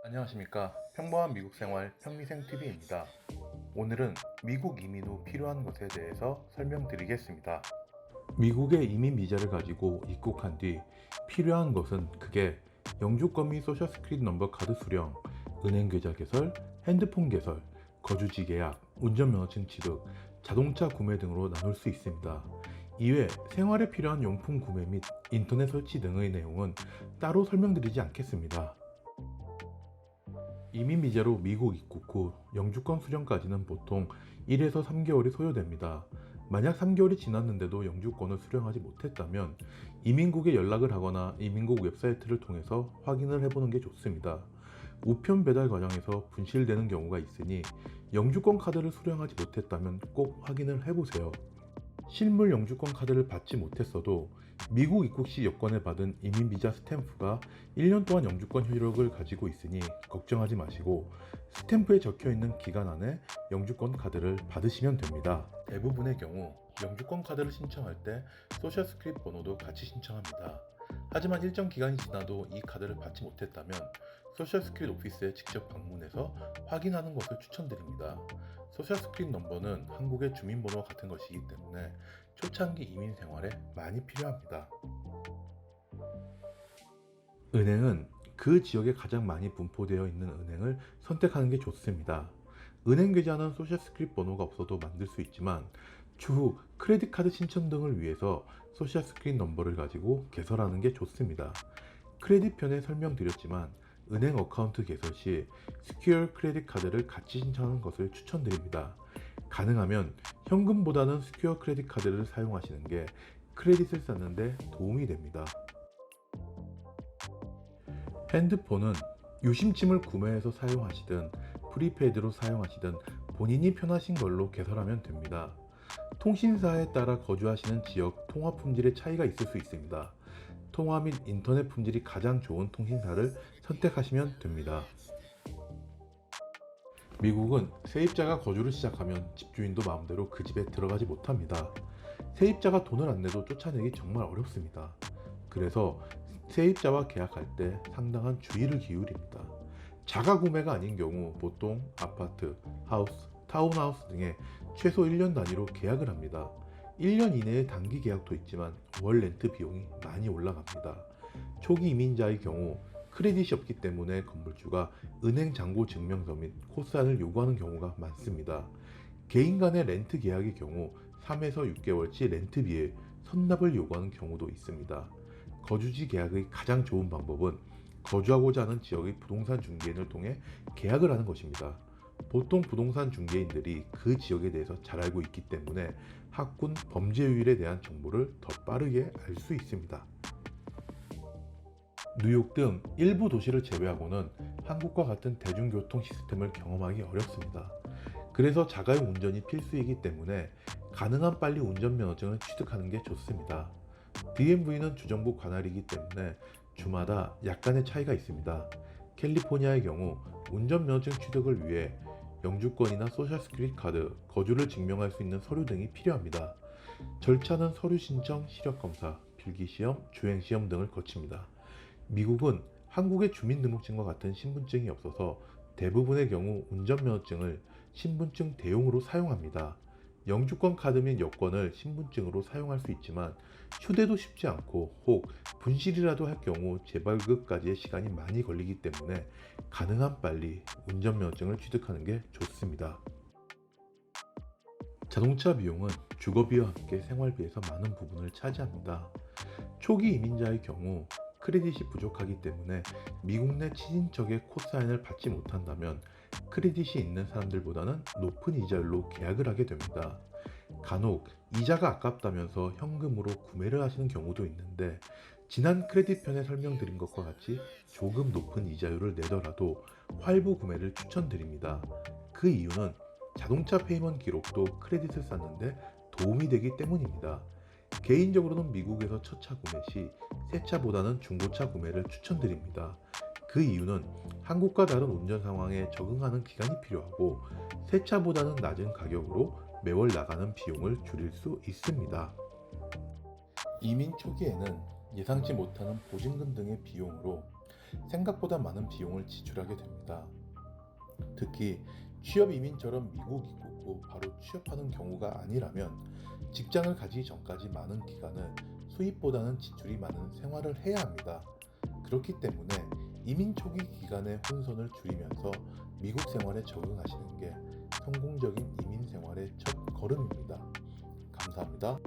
안녕하십니까. 평범한 미국 생활 평미생TV입니다. 오늘은 미국 이민 후 필요한 것에 대해서 설명드리겠습니다. 미국의 이민 비자를 가지고 입국한 뒤 필요한 것은 크게 영주권 및 소셜 스크릿 넘버 카드 수령, 은행 계좌 개설, 핸드폰 개설, 거주지 계약, 운전면허증 취득, 자동차 구매 등으로 나눌 수 있습니다. 이외 생활에 필요한 용품 구매 및 인터넷 설치 등의 내용은 따로 설명드리지 않겠습니다. 이민 비자로 미국 입국 후 영주권 수령까지는 보통 1에서 3개월이 소요됩니다. 만약 3개월이 지났는데도 영주권을 수령하지 못했다면 이민국에 연락을 하거나 이민국 웹사이트를 통해서 확인을 해보는 게 좋습니다. 우편 배달 과정에서 분실되는 경우가 있으니 영주권 카드를 수령하지 못했다면 꼭 확인을 해보세요. 실물 영주권 카드를 받지 못했어도 미국 입국 시 여권에 받은 이민비자 스탬프가 1년 동안 영주권 효력을 가지고 있으니 걱정하지 마시고 스탬프에 적혀있는 기간 안에 영주권 카드를 받으시면 됩니다. 대부분의 경우 영주권 카드를 신청할 때 소셜 스크립 번호도 같이 신청합니다. 하지만 일정 기간이 지나도 이 카드를 받지 못했다면 소셜 스크립 오피스에 직접 방문해서 확인하는 것을 추천드립니다. 소셜 스크립 넘버는 한국의 주민번호와 같은 것이기 때문에 초창기 이민 생활에 많이 필요합니다. 은행은 그 지역에 가장 많이 분포되어 있는 은행을 선택하는 게 좋습니다. 은행 계좌는 소셜 스크립 번호가 없어도 만들 수 있지만 추후 크레딧 카드 신청 등을 위해서 소셜 스크립 넘버를 가지고 개설하는 게 좋습니다. 크레딧 편에 설명드렸지만 은행 어카운트 개설 시 스퀘어 크레딧 카드를 같이 신청하는 것을 추천드립니다. 가능하면 현금보다는 스퀘어 크레딧 카드를 사용하시는 게 크레딧을 쌓는 데 도움이 됩니다. 핸드폰은 유심침을 구매해서 사용하시든 프리페이드로 사용하시든 본인이 편하신 걸로 개설하면 됩니다. 통신사에 따라 거주하시는 지역 통화 품질의 차이가 있을 수 있습니다. 통화 및 인터넷 품질이 가장 좋은 통신사를 선택하시면 됩니다. 미국은 세입자가 거주를 시작하면 집주인도 마음대로 그 집에 들어가지 못합니다. 세입자가 돈을 안 내도 쫓아내기 정말 어렵습니다. 그래서 세입자와 계약할 때 상당한 주의를 기울입니다. 자가 구매가 아닌 경우 보통 아파트, 하우스, 타운하우스 등에 최소 1년 단위로 계약을 합니다. 1년 이내의 단기 계약도 있지만 월 렌트 비용이 많이 올라갑니다. 초기 이민자의 경우 크레딧이 없기 때문에 건물주가 은행 잔고 증명서 및 코사인을 요구하는 경우가 많습니다. 개인 간의 렌트 계약의 경우 3에서 6개월치 렌트비에 선납을 요구하는 경우도 있습니다. 거주지 계약의 가장 좋은 방법은 거주하고자 하는 지역의 부동산 중개인을 통해 계약을 하는 것입니다. 보통 부동산 중개인들이 그 지역에 대해서 잘 알고 있기 때문에 학군 범죄율에 대한 정보를 더 빠르게 알 수 있습니다. 뉴욕 등 일부 도시를 제외하고는 한국과 같은 대중교통 시스템을 경험하기 어렵습니다. 그래서 자가용 운전이 필수이기 때문에 가능한 빨리 운전면허증을 취득하는 게 좋습니다. DMV는 주정부 관할이기 때문에 주마다 약간의 차이가 있습니다. 캘리포니아의 경우 운전면허증 취득을 위해 영주권이나 소셜 스크릿 카드, 거주를 증명할 수 있는 서류 등이 필요합니다. 절차는 서류 신청, 시력검사, 필기시험, 주행시험 등을 거칩니다. 미국은 한국의 주민등록증과 같은 신분증이 없어서 대부분의 경우 운전면허증을 신분증 대용으로 사용합니다. 영주권 카드 및 여권을 신분증으로 사용할 수 있지만 휴대도 쉽지 않고 혹 분실이라도 할 경우 재발급까지의 시간이 많이 걸리기 때문에 가능한 빨리 운전면허증을 취득하는 게 좋습니다. 자동차 비용은 주거비와 함께 생활비에서 많은 부분을 차지합니다. 초기 이민자의 경우 크레딧이 부족하기 때문에 미국 내 친인척의 코사인을 받지 못한다면 크레딧이 있는 사람들보다는 높은 이자율로 계약을 하게 됩니다. 간혹 이자가 아깝다면서 현금으로 구매를 하시는 경우도 있는데 지난 크레딧 편에 설명드린 것과 같이 조금 높은 이자율을 내더라도 활부 구매를 추천드립니다. 그 이유는 자동차 페이먼트 기록도 크레딧을 쌓는데 도움이 되기 때문입니다. 개인적으로는 미국에서 첫 차 구매 시 새 차보다는 중고차 구매를 추천드립니다. 그 이유는 한국과 다른 운전 상황에 적응하는 기간이 필요하고 새 차보다는 낮은 가격으로 매월 나가는 비용을 줄일 수 있습니다. 이민 초기에는 예상치 못하는 보증금 등의 비용으로 생각보다 많은 비용을 지출하게 됩니다. 특히 취업 이민처럼 미국 입국 후 바로 취업하는 경우가 아니라면 직장을 가지기 전까지 많은 기간을 수입보다는 지출이 많은 생활을 해야 합니다. 그렇기 때문에 이민 초기 기간의 혼선을 줄이면서 미국 생활에 적응하시는 게 성공적인 이민 생활의 첫 걸음입니다. 감사합니다.